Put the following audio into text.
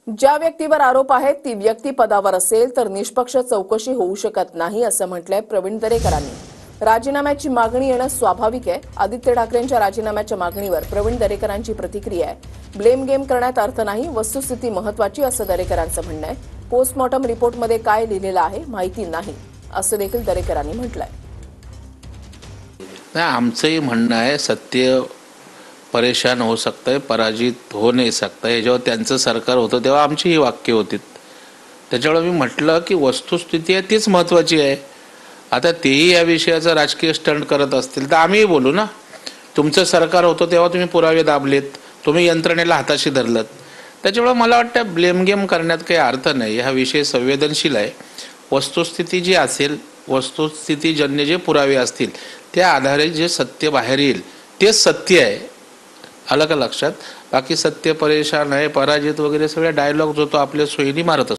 ज्या व्यक्तीवर आरोप आहेत ती व्यक्ती पदावर असेल तर निष्पक्ष चौकशी होऊ शकत नाही असं म्हटलंय प्रवीण दरेकरांनी। राजीनाम्याची मागणी येणं स्वाभाविक आहे। आदित्य ठाकरेंच्या राजीनाम्याच्या मागणीवर प्रवीण दरेकरांची प्रतिक्रिया आहे। ब्लेम गेम करण्यात अर्थ नाही, वस्तुस्थिती महत्त्वाची असं दरेकरांचं म्हणणं आहे। पोस्टमॉर्टम रिपोर्टमध्ये काय लिहिलेलं आहे माहिती नाही असं देखील दरेकरांनी म्हटलंय। आमचंही म्हणणं आहे, सत्य परेशान हो सकता है, पराजित हो नहीं सकता है। जेव्हा त्यांचं सरकार होतं तेव्हा आमची ही वाक्य होती। त्याच्यामुळे मी म्हटलं की वस्तुस्थिती आहे तीच महत्त्वाची आहे। आता तेही या विषयाचा राजकीय स्टंट करत असतील तर आम्हीही बोलू ना। तुमचं सरकार होतं तेव्हा तुम्ही पुरावे दाबलेत, तुम्ही यंत्रणेला हाताशी धरलत। त्याच्यामुळे मला वाटतं ब्लेम गेम करण्यात काही अर्थ नाही। हा विषय संवेदनशील आहे। वस्तुस्थिती जी असेल, वस्तुस्थितीजन्य जे पुरावे असतील त्या आधारे जे सत्य बाहेर येईल तेच सत्य आहे। आलं का लक्षात? बाकी सत्य परेशान आहे, पराजित वगैरे सगळे डायलॉग जो तो आपल्या सोयीने मारत असतो।